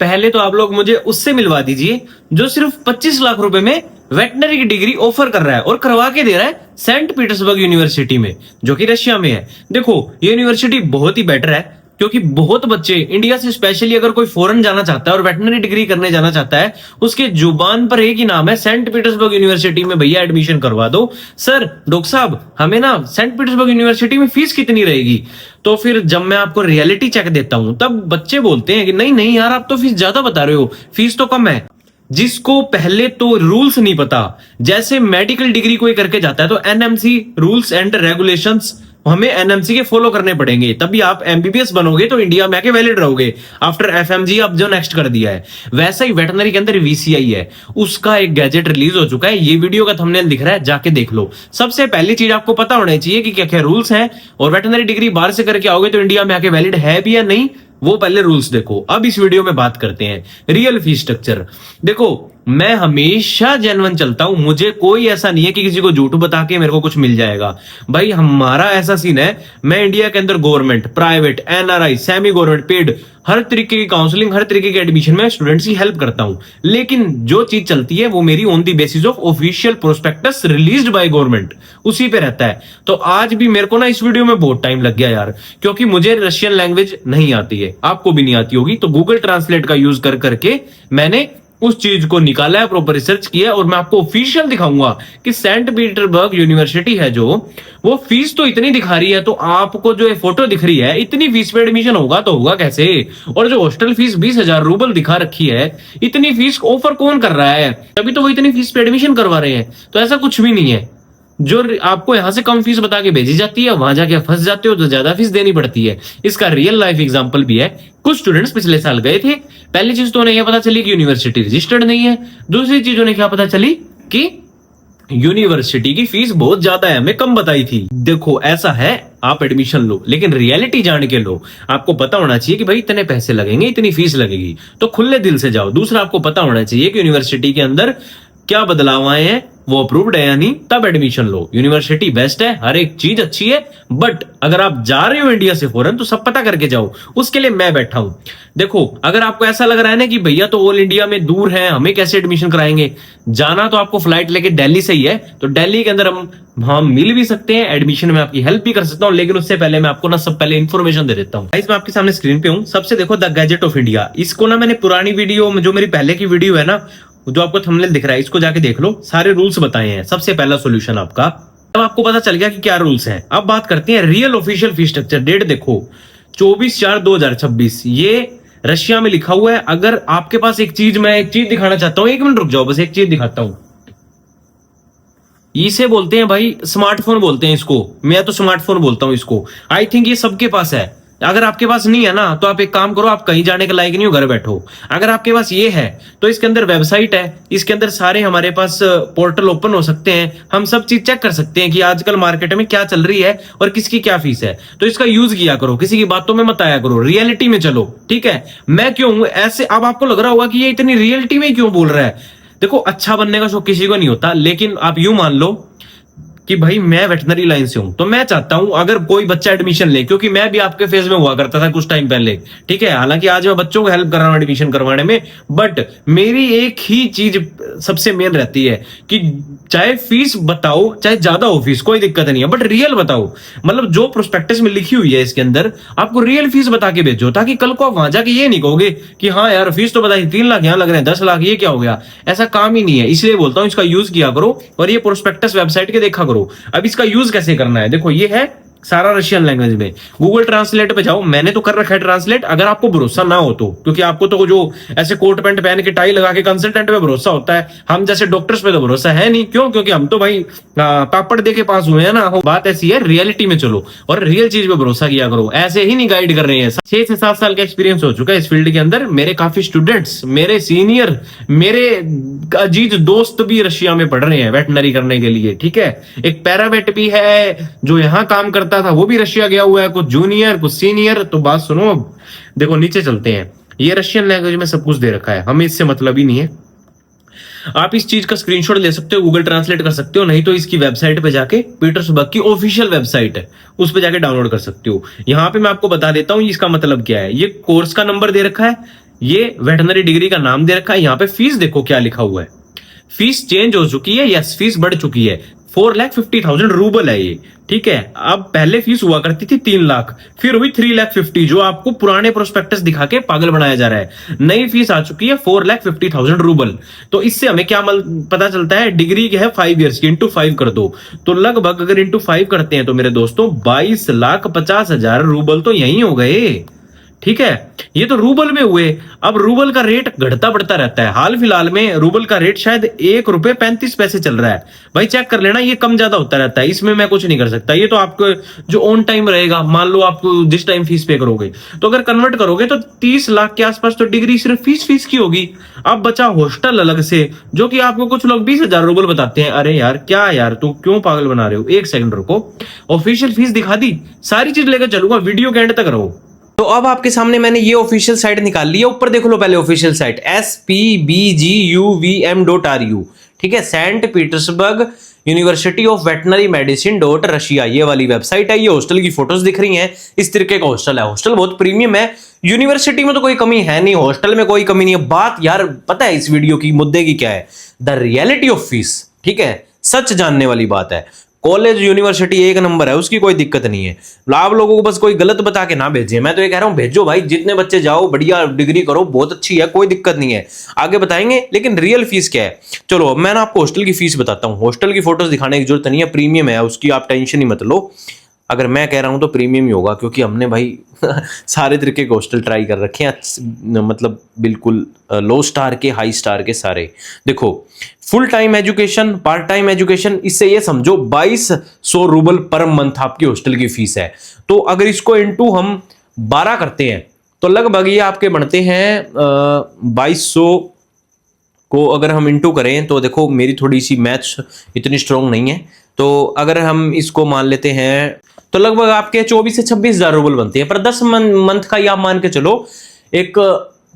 पहले तो आप लोग मुझे उससे मिलवा दीजिए जो सिर्फ 25 लाख रुपए में वेटनरी की डिग्री ऑफर कर रहा है और करवा के दे रहा है सेंट पीटर्सबर्ग यूनिवर्सिटी में, जो कि रशिया में है। देखो ये यूनिवर्सिटी बहुत ही बेटर है, क्योंकि बहुत बच्चे इंडिया से स्पेशली अगर कोई फॉरेन जाना चाहता है और वेटनरी डिग्री करने जाना चाहता है, उसके जुबान पर एक ही नाम है सेंट पीटर्सबर्ग यूनिवर्सिटी में भैया एडमिशन करवा दो। सर डॉक्टर साहब हमें ना सेंट पीटर्सबर्ग यूनिवर्सिटी में फीस कितनी रहेगी? तो फिर जब मैं आपको रियलिटी चेक देता हूं तब बच्चे बोलते हैं कि नहीं नहीं यार आप तो फीस ज्यादा बता रहे हो, फीस तो कम है। जिसको पहले तो रूल्स नहीं पता, जैसे मेडिकल डिग्री कोई करके जाता है तो एनएमसी रूल्स एंड रेगुलेशंस हमें एनएमसी के फॉलो करने पड़ेंगे, तभी आप एमबीबीएस बनोगे तो इंडिया में आके वैलिड रहोगे आफ्टर एफएमजी अब जो नेक्स्ट कर दिया है। वैसा ही वेटनरी के अंदर वीसीआई है, उसका एक गैजेट रिलीज हो चुका है, ये वीडियो का थंबनेल दिख रहा है, जाके देख लो। सबसे पहली चीज आपको पता होना चाहिए कि क्या क्या रूल्स हैं, और वेटनरी डिग्री बाहर से करके आओगे तो इंडिया में आके वैलिड है भी या नहीं, वो पहले रूल्स देखो। अब इस वीडियो में बात करते हैं रियल फीस स्ट्रक्चर। देखो मैं हमेशा जेन्युइन चलता हूं, मुझे कोई ऐसा नहीं है कि किसी को झूठ बता के मेरे को कुछ मिल जाएगा। भाई हमारा ऐसा सीन है, मैं इंडिया के अंदर government, private, NRI, semi government, paid, हर तरीके की काउंसलिंग, हर तरीके के एडमिशन में स्टूडेंट्स की हेल्प करता हूं। लेकिन जो चीज चलती है वो मेरी on the basis of official prospectus released by government, उसी पे रहता है। तो आज भी मेरे को ना इस वीडियो में बहुत टाइम लग गया यार, क्योंकि मुझे रशियन लैंग्वेज नहीं आती है, आपको भी नहीं आती होगी, तो गूगल ट्रांसलेट का यूज कर करके मैंने उस चीज को निकाला है, प्रॉपर रिसर्च किया, और मैं आपको ऑफिशियल दिखाऊंगा कि सेंट पीटर्सबर्ग यूनिवर्सिटी है जो, वो फीस तो इतनी दिखा रही है, तो आपको जो फोटो दिख रही है इतनी फीस पे एडमिशन होगा तो होगा कैसे? और जो हॉस्टल फीस 20,000 रूबल दिखा रखी है, इतनी फीस ऑफर कौन कर रहा है? तभी तो वो इतनी फीस पे एडमिशन करवा रहे हैं। तो ऐसा कुछ भी नहीं है, जो आपको यहां से कम फीस बता के भेजी जाती है वहां जाके फंस जाते हो तो ज्यादा फीस देनी पड़ती है। इसका रियल लाइफ एग्जांपल भी है। कुछ स्टूडेंट्स पिछले साल गए थे, पहली चीज तो उन्हें यह पता चली कि यूनिवर्सिटी रजिस्टर्ड नहीं है, दूसरी चीज उन्हें क्या पता चली कि यूनिवर्सिटी की फीस बहुत ज्यादा है, हमें कम बताई थी। देखो ऐसा है, आप एडमिशन लो लेकिन रियलिटी जान के लो। आपको पता होना चाहिए कि भाई इतने पैसे लगेंगे, इतनी फीस लगेगी, तो खुले दिल से जाओ। दूसरा आपको पता होना चाहिए कि यूनिवर्सिटी के अंदर क्या बदलाव आए हैं, वो अप्रूव्ड है या नहीं, तब एडमिशन लो। यूनिवर्सिटी बेस्ट है, हर एक चीज अच्छी है, बट अगर आप जा रहे हो इंडिया से फॉरेन तो सब पता करके जाओ, उसके लिए मैं बैठा हूं। देखो अगर आपको ऐसा लग रहा है ना कि भैया तो ऑल इंडिया में दूर है, हमें कैसे एडमिशन कराएंगे, जाना तो आपको फ्लाइट लेके दिल्ली से ही है, तो दिल्ली के अंदर हम मिल भी सकते हैं, एडमिशन में आपकी हेल्प भी कर सकता हूं। लेकिन उससे पहले मैं आपको ना सब पहले इन्फॉर्मेशन दे देता हूं। मैं आपके सामने स्क्रीन पे हूं, सबसे देखो द गैजेट ऑफ इंडिया। इसको ना मैंने पुरानी वीडियो में, जो मेरी पहले की वीडियो है ना, जो आपको थंबनेल दिख रहा है, इसको जाके देख लो, सारे रूल्स बताए हैं। सबसे पहला सॉल्यूशन आपका, अब आपको पता चल गया कि क्या रूल्स हैं। अब बात करते हैं real official fees structure. Date देखो 24/4/2026, ये रशिया में लिखा हुआ है। अगर आपके पास मैं एक चीज दिखाना चाहता हूं, 1 मिनट रुक जाओ, बस एक चीज दिखाता हूं। इसे बोलते हैं भाई स्मार्टफोन बोलते हैं इसको, मैं तो स्मार्टफोन बोलता हूं इसको। आई थिंक ये सबके पास है। अगर आपके पास नहीं है ना तो आप एक काम करो, आप कहीं जाने के लायक नहीं हो, घर बैठो। अगर आपके पास ये है तो इसके अंदर वेबसाइट है, इसके अंदर सारे हमारे पास पोर्टल ओपन हो सकते हैं, हम सब चीज चेक कर सकते हैं कि आजकल मार्केट में क्या चल रही है और किसकी क्या फीस है। तो इसका यूज किया करो, किसी की बातों में मत आया करो, रियलिटी में चलो, ठीक है? मैं क्यों हूं ऐसे, अब आपको लग रहा होगा कि ये इतनी रियलिटी में क्यों बोल रहा है। देखो अच्छा बनने का शौक किसी को नहीं होता, लेकिन आप यूं मान लो कि भाई मैं वेटनरी लाइन से हूं, तो मैं चाहता हूं अगर कोई बच्चा एडमिशन ले, क्योंकि मैं भी आपके फेज में हुआ करता था कुछ टाइम पहले, ठीक है? हालांकि आज मैं बच्चों को हेल्प कर रहा हूं एडमिशन करवाने में, बट मेरी एक ही चीज सबसे मेन रहती है कि चाहे फीस बताओ, चाहे ज्यादा हो फीस, कोई दिक्कत नहीं है, बट रियल बताओ। मतलब जो प्रोस्पेक्टस में लिखी हुई है इसके अंदर, आपको रियल फीस बता के भेजो, ताकि कल को आप वहां जाके ये नहीं कहोगे कि हाँ यार फीस तो बताई 3 लाख, यहां लग रहे हैं 10 लाख, ये क्या हो गया। ऐसा काम ही नहीं है, इसलिए बोलता हूं इसका यूज किया करो और ये प्रोस्पेक्टस वेबसाइट के देखा करो। अब इसका यूज कैसे करना है, देखो ये है सारा रशियन लैंग्वेज में। गूगल ट्रांसलेट पे जाओ, मैंने तो कर रखा है ट्रांसलेट, अगर आपको भरोसा ना हो तो, क्योंकि आपको तो जो ऐसे कोट पैंट पहन के टाई लगा के कंसल्टेंट पे भरोसा होता है, हम जैसे डॉक्टर्स पे तो भरोसा है नहीं। क्यों? क्योंकि हम तो भाई पापड़ दे के पास हुए हैं ना। बात ऐसी है, रियलिटी में चलो और रियल चीज पे भरोसा किया करो, ऐसे ही नहीं गाइड कर रहे हैं। 6 से 7 साल का एक्सपीरियंस हो चुका है इस फील्ड के अंदर। मेरे काफी स्टूडेंट्स, मेरे सीनियर, मेरे अजीज दोस्त भी रशिया में पढ़ रहे हैं वेटनरी करने के लिए, ठीक है? एक पैरावेट भी है जो यहाँ काम करता था, वो भी रशिया गया हुआ है, कुछ जूनियर कुछ सीनियर। तो बात सुनो, अब देखो नीचे चलते हैं। ये रशियन लैंग्वेज में सब कुछ दे रखा है, हमें इससे मतलब ही नहीं है। आप इस चीज का स्क्रीनशॉट ले सकते हो, गूगल ट्रांसलेट कर सकते हो, नहीं तो इसकी वेबसाइट पे जाके, पीटर्सबर्ग की ऑफिशियल वेबसाइट है, उस पे जाके डाउनलोड कर सकते हो। यहाँ पे मैं आपको बता देता हूँ इसका मतलब क्या है। ये कोर्स का नंबर दे रखा है, ये वेटनरी डिग्री का नाम दे रखा है। यहाँ पे फीस देखो क्या लिखा हुआ है, फीस चेंज हो चुकी है, यस फीस बढ़ चुकी है, 4,50,000 रूबल है ये, ठीक है। अब पहले फीस हुआ करती थी 3 लाख, फिर हुई 3,50,000, जो आपको पुराने प्रोस्पेक्टस दिखा के पागल बनाया जा रहा है। नई फीस आ चुकी है 4,50,000 रूबल। तो इससे हमें क्या पता चलता है, डिग्री है 5 ईयर्स की, इंटू 5 कर दो, तो लगभग अगर इंटू 5 करते हैं तो मेरे दोस्तों 22,50,000 रूबल तो यही हो गए, ठीक है। ये तो रूबल में हुए। अब रूबल का रेट घटता बढ़ता रहता है। हाल फिलहाल में रूबल का रेट शायद 1 रुपए 35 पैसे चल रहा है। भाई चेक कर लेना, ये कम ज्यादा होता रहता है, इसमें मैं कुछ नहीं कर सकता। ये तो आपको जो ऑन टाइम रहेगा, मान लो आपको जिस टाइम फीस पे करोगे, तो अगर कन्वर्ट करोगे तो 30 लाख के आसपास तो डिग्री सिर्फ फीस की होगी। अब बचा हॉस्टल अलग से, जो कि आपको कुछ लोग 20,000 रूबल बताते हैं। अरे यार क्या यार, तू क्यों पागल बना रहे हो? एक सेकंड रुको, ऑफिशियल फीस दिखा दी, सारी चीज लेकर चलूंगा, वीडियो के एंड तक रहो। तो अब आपके सामने मैंने ये ऑफिशियल साइट निकाल ली है, ऊपर देख लो पहले ऑफिशियल साइट spbguvm.ru, ठीक है। Saint Petersburg university of veterinary medicine dot Russia, ये वाली वेबसाइट है। ये हॉस्टल की फोटोज दिख रही हैं, इस तरीके का हॉस्टल है। हॉस्टल बहुत प्रीमियम है, यूनिवर्सिटी में तो कोई कमी है नहीं, हॉस्टल में कोई कमी नहीं है। बात यार पता है इस वीडियो की मुद्दे की क्या है? द रियलिटी ऑफ फीस, ठीक है, सच जानने वाली बात है। कॉलेज यूनिवर्सिटी एक नंबर है, उसकी कोई दिक्कत नहीं है। आप लोगों को बस कोई गलत बता के ना भेजे, मैं तो ये कह रहा हूं भेजो भाई, जितने बच्चे जाओ, बढ़िया डिग्री करो, बहुत अच्छी है, कोई दिक्कत नहीं है, आगे बताएंगे। लेकिन रियल फीस क्या है, चलो मैं ना आपको हॉस्टल की फीस बताता हूँ। हॉस्टल की फोटोज दिखाने की जरूरत नहीं है, प्रीमियम है, उसकी आप टेंशन ही मत लो। अगर मैं कह रहा हूं तो प्रीमियम ही होगा, क्योंकि हमने भाई सारे तरीके के हॉस्टल ट्राई कर रखे हैं, मतलब बिल्कुल लो स्टार के, हाई स्टार के सारे। देखो full time education, part time education, इससे ये समझो 2200 रूबल पर मंथ आपकी हॉस्टल की फीस है। तो अगर इसको इंटू हम 12 करते हैं तो लगभग ये आपके बनते हैं 2200 को अगर हम इंटू करें तो देखो मेरी थोड़ी सी मैथ्स इतनी स्ट्रांग नहीं है, तो अगर हम इसको मान लेते हैं तो लगभग आपके 24 से 26,000 रूबल बनते हैं। पर 10 मंथ का ये आप मान के चलो एक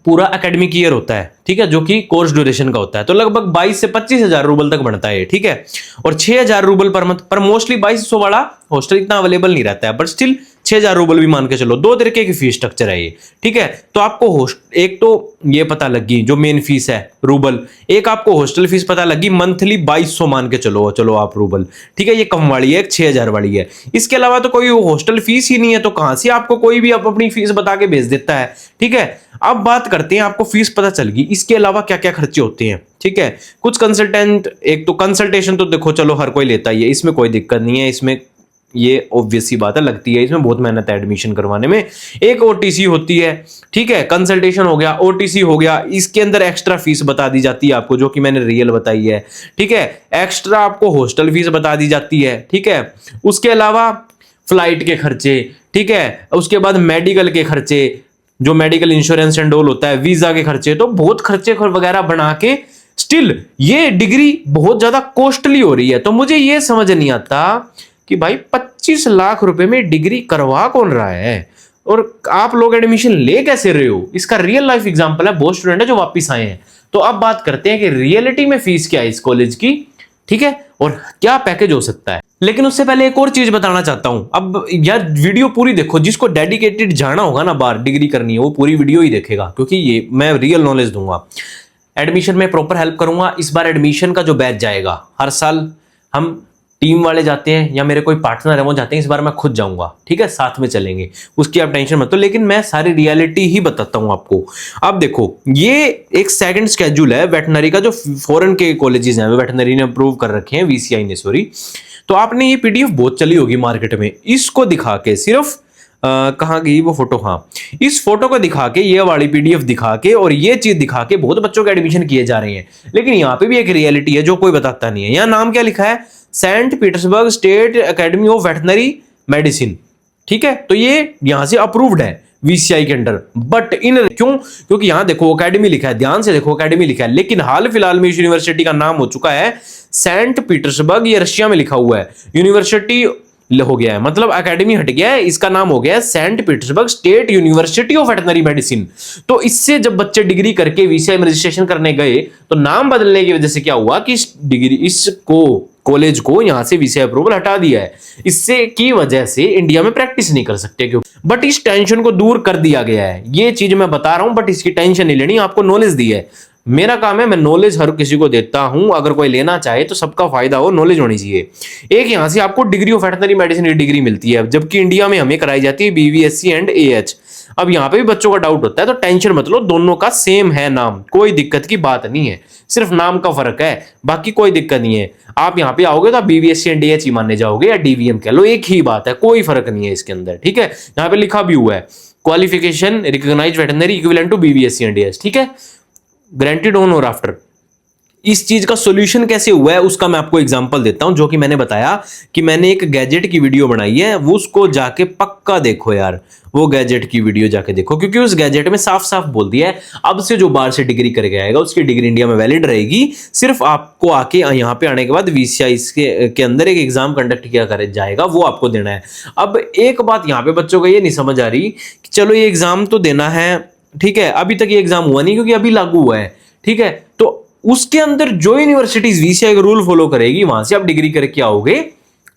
पूरा एकेडमिक ईयर होता है, ठीक है, जो कि कोर्स ड्यूरेशन का होता है, तो लगभग 22 से 25,000 रूबल तक बनता है, ठीक है। और 6,000 रूबल पर मंथ, पर मोस्टली 2200 वाला हॉस्टल इतना अवेलेबल नहीं रहता है, बट स्टिल 6,000 रूबल भी मान के चलो। दो तरीके की फीस स्ट्रक्चर है ये, ठीक है। तो आपको एक तो ये पता लगी जो मेन फीस है रूबल, एक आपको हॉस्टल फीस पता लगी मंथली 2200 मान के चलो आप रूबल, ठीक है। ये कम वाली है, एक 6,000 वाली है। इसके अलावा तो कोई हॉस्टल फीस ही नहीं है, तो कहां से आपको कोई भी अपनी फीस बता के भेज देता है, ठीक है। अब बात करते हैं, आपको फीस पता चल गई, इसके अलावा क्या क्या खर्चे होते हैं, ठीक है। कुछ कंसल्टेंट, एक तो कंसल्टेशन तो देखो चलो हर कोई लेता ही है, इसमें कोई दिक्कत नहीं है, इसमें ये ऑब्वियस सी बात है, लगती है, इसमें बहुत मेहनत है एडमिशन करवाने में। एक ओटीसी होती है, ठीक है, कंसल्टेशन हो गया, ओटीसी हो गया, इसके अंदर एक्स्ट्रा फीस बता दी जाती है आपको, जो कि मैंने रियल बताई है, ठीक है। एक्स्ट्रा आपको हॉस्टल फीस बता दी जाती है, ठीक है। उसके अलावा फ्लाइट के खर्चे, ठीक है, उसके बाद मेडिकल के खर्चे, जो मेडिकल इंश्योरेंस एंड ऑल होता है, वीजा के खर्चे, तो बहुत खर्चे वगैरह बना के स्टिल ये डिग्री बहुत ज्यादा कॉस्टली हो रही है। तो मुझे ये समझ नहीं आता कि भाई 25 लाख रुपए में डिग्री करवा कौन रहा है और आप लोग एडमिशन ले कैसे रहे हो। इसका रियल लाइफ एग्जांपल है, बहुत स्टूडेंट है जो वापस आए हैं। तो अब बात करते हैं कि रियलिटी में फीस क्या है इस कॉलेज की, ठीक है, और क्या पैकेज हो सकता है। लेकिन उससे पहले एक और चीज बताना चाहता हूं। अब यार वीडियो पूरी देखो, जिसको डेडिकेटेड जाना होगा ना बाहर डिग्री करनी है, वो पूरी वीडियो ही देखेगा, क्योंकि ये मैं रियल नॉलेज दूंगा, एडमिशन में प्रॉपर हेल्प करूंगा। इस बार एडमिशन का जो बैच जाएगा, हर साल हम टीम वाले जाते हैं या मेरे कोई पार्टनर है वो जाते हैं, इस बार मैं खुद जाऊंगा, ठीक है, साथ में चलेंगे, उसकी आप टेंशन मत लो। लेकिन मैं सारी रियलिटी ही बताता हूं आपको। अब देखो ये एक सेकंड स्केड्यूल है वेटनरी का, जो फॉरेन के कॉलेजेस हैं वेटनरी ने अप्रूव कर रखे हैं, वीसीआई ने, सॉरी। तो आपने ये पीडीएफ बहुत चली होगी मार्केट में, इसको दिखा के सिर्फ कहाँ गई वो फोटो, हाँ, इस फोटो को दिखा के, ये वाली पीडीएफ दिखा के और ये चीज दिखा के बहुत बच्चों के एडमिशन किए जा रहे हैं। लेकिन यहाँ पे भी एक रियलिटी है जो कोई बताता नहीं है। यहाँ नाम क्या लिखा है, Saint Petersburg state academy of veterinary medicine, ठीक है। तो ये यहां से अप्रूव्ड है वीसीआई के अंडर, बट इन क्योंकि यहां देखो एकेडमी लिखा है, ध्यान से देखो एकेडमी लिखा है, लेकिन हाल फिलहाल में इस यूनिवर्सिटी का नाम हो चुका है सेंट पीटर्सबर्ग, ये रशिया में लिखा हुआ है, यूनिवर्सिटी हो गया है, मतलब एकेडमी हट गया है, इसका नाम हो गया है Saint Petersburg state university of veterinary medicine. तो इससे जब बच्चे डिग्री करके वीसीआई में रजिस्ट्रेशन करने गए तो नाम बदलने की वजह से क्या हुआ कि इस डिग्री इसको कॉलेज को यहां से वीसीआई अप्रूवल हटा दिया है। इससे की वजह से इंडिया में प्रैक्टिस नहीं कर सकते क्यों, बट इस टेंशन को दूर कर दिया गया है। ये चीज मैं बता रहा हूं, बट इसकी टेंशन नहीं लेनी, आपको नॉलेज दी है। मेरा काम है, मैं नॉलेज हर किसी को देता हूं, अगर कोई लेना चाहे तो सबका फायदा हो, नॉलेज होनी चाहिए। एक यहां से आपको डिग्री ऑफ वेटरनरी मेडिसिन की डिग्री मिलती है, जबकि इंडिया में हमें कराई जाती है बीवीएससी एंड एएच। अब यहाँ पे भी बच्चों का डाउट होता है, तो टेंशन मत लो, दोनों का सेम है नाम, कोई दिक्कत की बात नहीं है, सिर्फ नाम का फर्क है, बाकी कोई दिक्कत नहीं है। आप यहाँ पे आओगे तो आप बीवीएससी एंड एएच ही मानने जाओगे या डीवीएम कह लो, एक ही बात है, कोई फर्क नहीं है इसके अंदर, ठीक है। यहाँ पे लिखा भी हुआ है qualification recognised veterinary equivalent to BVSc and AH, ठीक है, ग्रांटेड ऑन और आफ्टर। इस चीज का सॉल्यूशन कैसे हुआ है उसका मैं आपको एग्जांपल देता हूं, जो कि मैंने बताया कि मैंने एक गैजेट की वीडियो बनाई है, वो उसको जाके पक्का देखो यार, वो गैजेट की वीडियो जाके देखो, क्योंकि उस गैजेट में साफ साफ बोल दिया है अब से जो बाहर से डिग्री करके आएगा उसकी डिग्री इंडिया में वैलिड रहेगी। सिर्फ आपको आके यहाँ पे आने के बाद वीसीआई के अंदर एक एग्जाम कंडक्ट किया कर जाएगा, वो आपको देना है। अब एक बात यहाँ पे बच्चों को ये नहीं समझ आ रही कि चलो ये एग्जाम तो देना है, ठीक है, अभी तक ये एग्जाम हुआ नहीं क्योंकि अभी लागू हुआ है, ठीक है, तो उसके अंदर जो यूनिवर्सिटीज वीसीआई का रूल फॉलो करेगी वहां से आप डिग्री करके आओगे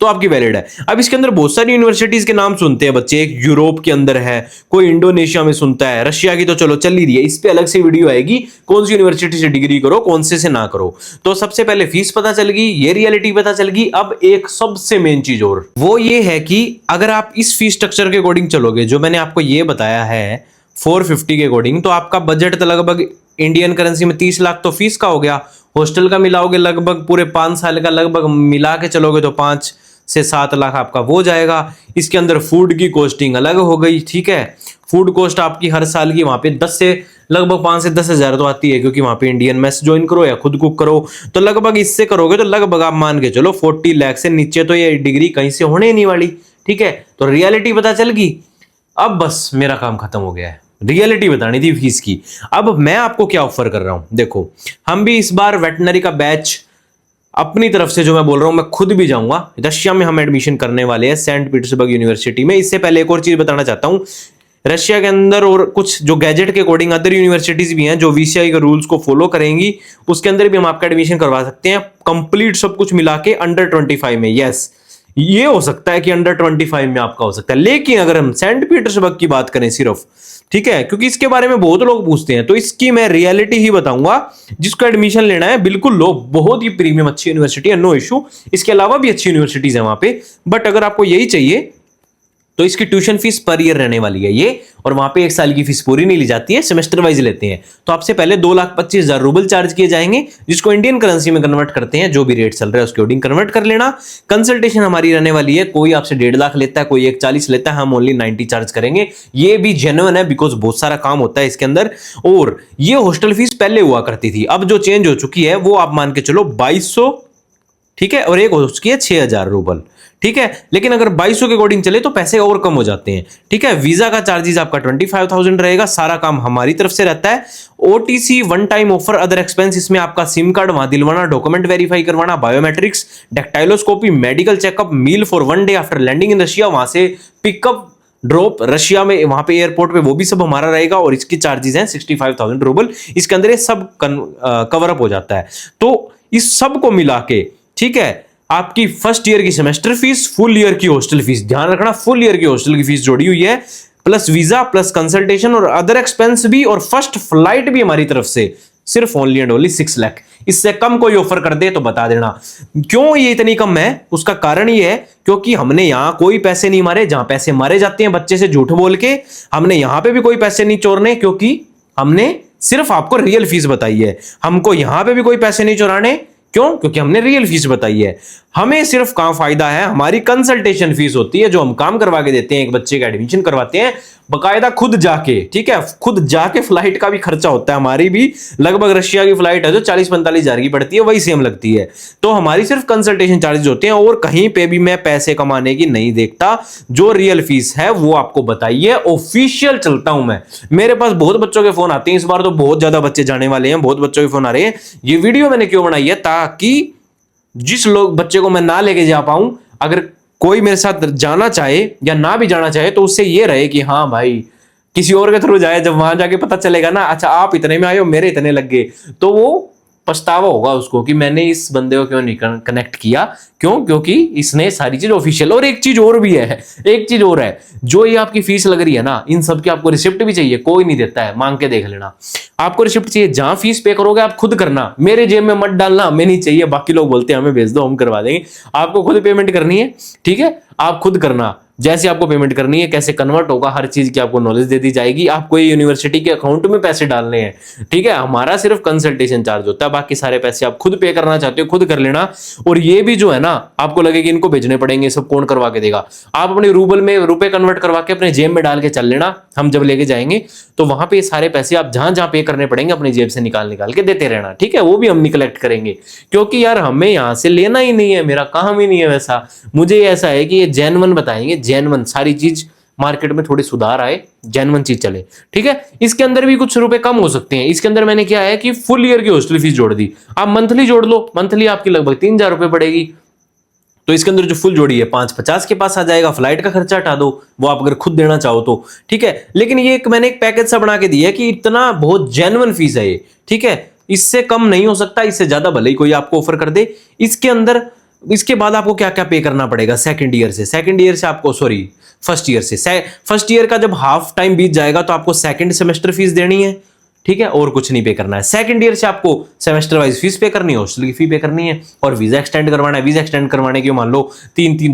तो आपकी वैलिड है। अब इसके अंदर बहुत सारी यूनिवर्सिटीज के नाम सुनते हैं बच्चे, एक यूरोप के अंदर है, कोई इंडोनेशिया में सुनता है, रशिया की तो चलो चल ही रही है, इस पे अलग से वीडियो आएगी कौन सी यूनिवर्सिटी से डिग्री करो कौन से ना करो। तो सबसे पहले फीस पता चल गई, ये रियलिटी पता चल गई। अब एक सबसे मेन चीज और, वो ये है कि अगर आप इस फीस स्ट्रक्चर के अकॉर्डिंग चलोगे जो मैंने आपको ये बताया है 450 के अकॉर्डिंग, तो आपका बजट तो लगभग इंडियन करेंसी में 30 लाख तो फीस का हो गया, हॉस्टल का मिलाओगे लगभग पूरे 5 साल का लगभग मिला के चलोगे तो 5 से 7 लाख आपका वो जाएगा। इसके अंदर फूड की कॉस्टिंग अलग हो गई, ठीक है, फूड कॉस्ट आपकी हर साल की वहां पे 10 से लगभग 5 से 10 हजार तो आती है, क्योंकि वहां पे इंडियन मेस ज्वाइन करो या खुद कुक करो, तो लगभग इससे करोगे तो लगभग आप मान के चलो 40 लाख से नीचे तो ये डिग्री कहीं से होने नहीं वाली, ठीक है। तो रियलिटी पता चल गई, अब बस मेरा काम खत्म हो गया है, रियलिटी बतानी थी फीस की। अब मैं आपको क्या ऑफर कर रहा हूं, देखो हम भी इस बार वेटनरी का बैच अपनी तरफ से जो मैं बोल रहा हूं, मैं खुद भी जाऊंगा, रशिया में हम एडमिशन करने वाले हैं सेंट पीटर्सबर्ग यूनिवर्सिटी में। इससे पहले एक और चीज बताना चाहता हूं, रशिया के अंदर और कुछ जो गैजेट के अकॉर्डिंग अदर यूनिवर्सिटीज भी हैं जो वीसीआई के रूल्स को फॉलो करेंगी, उसके अंदर भी हम आपका एडमिशन करवा सकते हैं, कंप्लीट सब कुछ मिला के अंडर 25 में। यस, ये हो सकता है कि अंडर 25 में आपका हो सकता है, लेकिन अगर हम सेंट पीटर्सबर्ग की बात करें सिर्फ, ठीक है, क्योंकि इसके बारे में बहुत लोग पूछते हैं, तो इसकी मैं रियलिटी ही बताऊंगा। जिसको एडमिशन लेना है बिल्कुल लो, बहुत ही प्रीमियम अच्छी यूनिवर्सिटी है, नो इशू। इसके अलावा भी अच्छी यूनिवर्सिटीज है वहां पे, बट अगर आपको यही चाहिए तो इसकी ट्यूशन फीस पर ईयर रहने वाली है ये, और वहां पे 1 साल की फीस पूरी नहीं ली जाती है, सेमेस्टर वाइज लेते हैं। तो आपसे पहले 2,25,000 रूबल चार्ज किए जाएंगे, जिसको इंडियन करेंसी में कन्वर्ट करते हैं, जो भी रेट चल रहा है उसके अकॉर्डिंग कन्वर्ट कर लेना। कंसल्टेशन हमारी रहने वाली है, कोई आपसे 1.5 लाख लेता है, कोई 1,40 लेता है, हम ओनली 90 चार्ज करेंगे। ये भी जेन्युइन है बिकॉज बहुत सारा काम होता है इसके अंदर। और ये हॉस्टल फीस पहले हुआ करती थी, अब जो चेंज हो चुकी है वो आप मान के चलो 2200, ठीक है, और एक हो चुकी है 6,000 रूबल, ठीक है। लेकिन अगर 2200 के अकॉर्डिंग चले तो पैसे और कम हो जाते हैं, ठीक है। वीजा का चार्जेस आपका 25,000 रहेगा, सारा काम हमारी तरफ से रहता है। OTC one time offer other expense, इसमें आपका सिम कार्ड वहां दिलवाना, डॉक्यूमेंट वेरीफाई करवाना, biometrics, dactyloscopy, medical checkup, meal for 1 day after landing in Russia, वहां से पिकअप ड्रॉप रशिया में वहां पे एयरपोर्ट पे, वो भी सब हमारा रहेगा, और इसकी चार्जेस हैं 65,000 रूबल। इसके अंदर ये सब कवर अप हो जाता है। तो इस सब को मिला के, ठीक है, आपकी फर्स्ट ईयर की सेमेस्टर फीस, फुल ईयर की हॉस्टल फीस, ध्यान रखना फुल ईयर की हॉस्टल की फीस जोड़ी हुई है, प्लस वीजा प्लस कंसल्टेशन और अदर एक्सपेंस भी, और फर्स्ट फ्लाइट भी हमारी तरफ से सिर्फ ओनली एंड ओनली 6 लाख। इससे कम कोई ऑफर कर दे तो बता देना। क्यों ये इतनी कम है, उसका कारण ये है क्योंकि हमने यहां कोई पैसे नहीं मारे, जहां पैसे मारे जाते हैं बच्चे से झूठ बोल के, हमने यहां पे भी कोई पैसे नहीं चोरने, क्योंकि हमने सिर्फ आपको रियल फीस बताई है। हमको यहां पे भी कोई पैसे नहीं चुराने, क्यों? क्योंकि हमने रियल फीस बताई है। हमें सिर्फ कहां फायदा है, हमारी कंसल्टेशन फीस होती है जो हम काम करवा के देते हैं, एक बच्चे का एडमिशन करवाते हैं बकायदा खुद जाके, ठीक है, खुद जाके। फ्लाइट का भी खर्चा होता है, हमारी भी लगभग रशिया की फ्लाइट है जो 40-45 हजार की पड़ती है, वही सेम लगती है। तो हमारी सिर्फ कंसल्टेशन चार्जेस होते हैं, और कहीं पे भी मैं पैसे कमाने की नहीं देखता। जो रियल फीस है वो आपको बताइए, ऑफिशियल चलता हूं मैं। मेरे पास बहुत बच्चों के फोन आते हैं, इस बार तो बहुत ज्यादा बच्चे जाने वाले हैं, बहुत बच्चों के फोन आ रहे हैं। ये वीडियो मैंने क्यों बनाई है, ताकि जिस लोग बच्चे को मैं ना लेके जा पाऊं, अगर कोई मेरे साथ जाना चाहे या ना भी जाना चाहे तो उससे ये रहे कि हाँ भाई किसी और के थ्रू जाए, जब वहां जाके पता चलेगा ना अच्छा आप इतने में आए हो मेरे इतने लग गए, तो वो पछतावा होगा उसको कि मैंने इस बंदे को क्यों नहीं कनेक्ट किया। क्यों? क्योंकि इसने सारी चीज ऑफिशियल। और एक चीज और भी है, एक चीज और है, जो ये आपकी फीस लग रही है ना, इन सब की आपको रिसिप्ट भी चाहिए, कोई नहीं देता है, मांग के देख लेना। आपको रिसिप्ट चाहिए, जहां फीस पे करोगे आप खुद करना, मेरे जेब में मत डालना, हमें नहीं चाहिए। बाकी लोग बोलते हैं हमें भेज दो हम करवा देंगे, आपको खुद पेमेंट करनी है, ठीक है? आप खुद करना, जैसे आपको पेमेंट करनी है, कैसे कन्वर्ट होगा, हर चीज की आपको नॉलेज दे दी जाएगी। आपको ये यूनिवर्सिटी के अकाउंट में पैसे डालने हैं, ठीक है? हमारा सिर्फ कंसल्टेशन चार्ज होता है, बाकी सारे पैसे आप खुद पे करना चाहते हो खुद कर लेना। और ये भी जो है ना, आपको लगे कि इनको भेजने पड़ेंगे, सब कौन करवा के देगा, आप अपने रूबल में रुपए कन्वर्ट करवा के अपने जेब में डाल के चल लेना। हम जब लेके जाएंगे तो वहां पे सारे पैसे आप जहां जहां पे करने पड़ेंगे अपनी जेब से निकाल निकाल के देते रहना, ठीक है? वो भी हम नहीं कलेक्ट करेंगे, क्योंकि यार हमें यहां से लेना ही नहीं है, मेरा काम ही नहीं है वैसा। मुझे ऐसा है कि ये जेन्युइन बताएंगे, जेन्युइन सारी चीज, मार्केट में थोड़ी सुधार आए, जेन्युइन चीज चले, ठीक है? इसके अंदर भी कुछ रुपए कम हो सकते हैं। इसके अंदर मैंने क्या है कि फुल ईयर की हॉस्टल फीस जोड़ दी, आप मंथली जोड़ लो, मंथली आपकी लगभग 3,000 रुपए पड़ेगी। तो इसके अंदर जो फुल जोड़ी है 550 के पास आ जाएगा। फ्लाइट का खर्चा हटा दो, वो आप अगर खुद देना चाहो तो, ठीक है? लेकिन ये मैंने एक पैकेज सा बना के दिया है कि इतना बहुत जेन्युइन फीस है ये, ठीक है? इससे कम नहीं हो सकता, इससे ज्यादा भले ही कोई आपको ऑफर कर दे। इसके अंदर इसके बाद आपको क्या क्या पे करना पड़ेगा सेकंड ईयर से आपको, सॉरी फर्स्ट ईयर से, फर्स्ट ईयर का जब हाफ टाइम बीत जाएगा तो आपको सेकंड सेमेस्टर फीस देनी है, ठीक है? और कुछ नहीं पे करना है। सेकंड ईयर से आपको सेमेस्टर वाइज फीस पे करनी है, हॉस्टल की फी पे करनी है, और वीजा एक्सटेंड करवाना है। वीजा एक्सटेंड करवाने के मान लो 3-3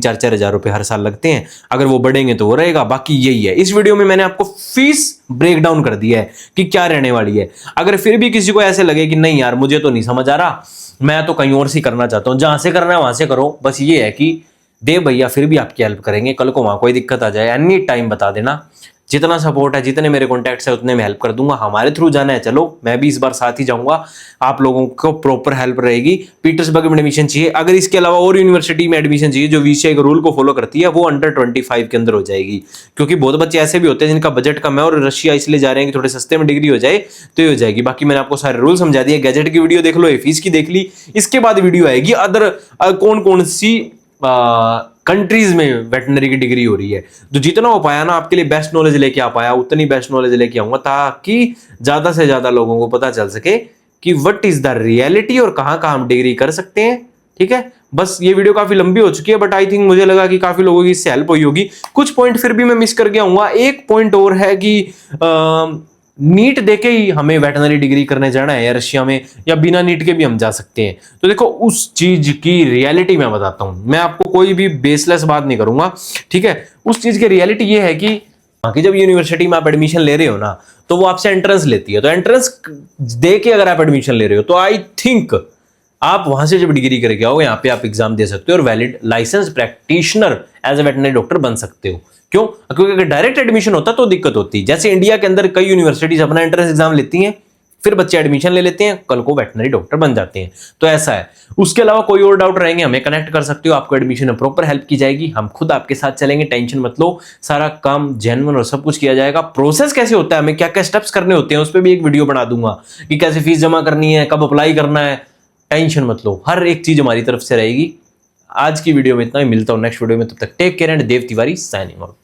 4 हज़ार रुपए हर साल लगते हैं, अगर वो बढ़ेंगे तो वो रहेगा। बाकी यही है, इस वीडियो में मैंने आपको फीस ब्रेक डाउन कर दिया है कि क्या रहने वाली है। अगर फिर भी किसी को ऐसे लगे कि नहीं यार मुझे तो नहीं समझ आ रहा, मैं तो कहीं और से करना चाहता हूं, जहां से करना है वहां से करो, बस ये है कि देव भैया फिर भी आपकी हेल्प करेंगे। कल को वहां कोई दिक्कत आ जाए एनी टाइम बता देना, जितना सपोर्ट है, जितने मेरे कॉन्टैक्ट्स है उतने में हेल्प कर दूंगा। हमारे थ्रू जाना है चलो, मैं भी इस बार साथ ही जाऊंगा, आप लोगों को प्रॉपर हेल्प रहेगी। पीटर्सबर्ग में एडमिशन चाहिए, अगर इसके अलावा और यूनिवर्सिटी में एडमिशन चाहिए जो VCI के रूल को फॉलो करती है, वो अंडर 25 के अंदर हो जाएगी। क्योंकि बहुत बच्चे ऐसे भी होते हैं जिनका बजट कम है और रशिया इसलिए जा रहे हैं कि थोड़े सस्ते में डिग्री हो जाए, तो ये हो जाएगी। बाकी मैंने आपको सारे रूल समझा दिए, गैजेट की वीडियो देख लो, फीस की देख ली, इसके बाद वीडियो आएगी अदर कौन कौन सी कंट्रीज में वेटनरी की डिग्री हो रही है। तो जितना हो पाया ना आपके लिए बेस्ट नॉलेज लेके आ पाया, उतनी बेस्ट नॉलेज लेके आऊंगा ताकि ज्यादा से ज्यादा लोगों को पता चल सके कि व्हाट इज द रियलिटी और कहां कहां हम डिग्री कर सकते हैं, ठीक है? बस ये वीडियो काफी लंबी हो चुकी है, बट आई थिंक मुझे लगा कि काफी लोगों की इससे हेल्प हुई होगी। कुछ पॉइंट फिर भी मैं मिस कर गया हूँ। एक पॉइंट और है कि नीट देके ही हमें वेटनरी डिग्री करने जाना है या रशिया में, या बिना नीट के भी हम जा सकते हैं। तो देखो उस चीज की रियलिटी मैं बताता हूं, मैं आपको कोई भी बेसलेस बात नहीं करूंगा, ठीक है? उस चीज की रियलिटी ये है कि जब यूनिवर्सिटी में आप एडमिशन ले रहे हो ना, तो वो आपसे एंट्रेंस लेती है। तो एंट्रेंस दे के अगर आप एडमिशन ले रहे हो तो आई थिंक आप वहां से जब डिग्री करके आओ, यहाँ पे आप एग्जाम दे सकते हो और valid licence practitioner as a veterinary doctor बन सकते हो। क्यों? क्योंकि अगर डायरेक्ट एडमिशन होता तो दिक्कत होती। जैसे इंडिया के अंदर कई यूनिवर्सिटीज अपना एंट्रेंस एग्जाम लेती हैं, फिर बच्चे एडमिशन ले लेते हैं, कल को वेटनरी डॉक्टर बन जाते हैं। तो ऐसा है। उसके अलावा कोई और डाउट रहेंगे हमें कनेक्ट कर सकते हो, आपको एडमिशन में प्रॉपर हेल्प की जाएगी, हम खुद आपके साथ चलेंगे, टेंशन मत लो, सारा काम जेन्युइन और सब कुछ किया जाएगा। प्रोसेस कैसे होता है, हमें क्या क्या स्टेप्स करने होते हैं, उस पर भी एक वीडियो बना दूंगा कि कैसे फीस जमा करनी है, कब अप्लाई करना है, टेंशन मत लो, हर एक चीज हमारी तरफ से रहेगी। आज की वीडियो में इतना ही, मिलता हूं नेक्स्ट वीडियो में, तब तक take care and Dev Tiwari signing out.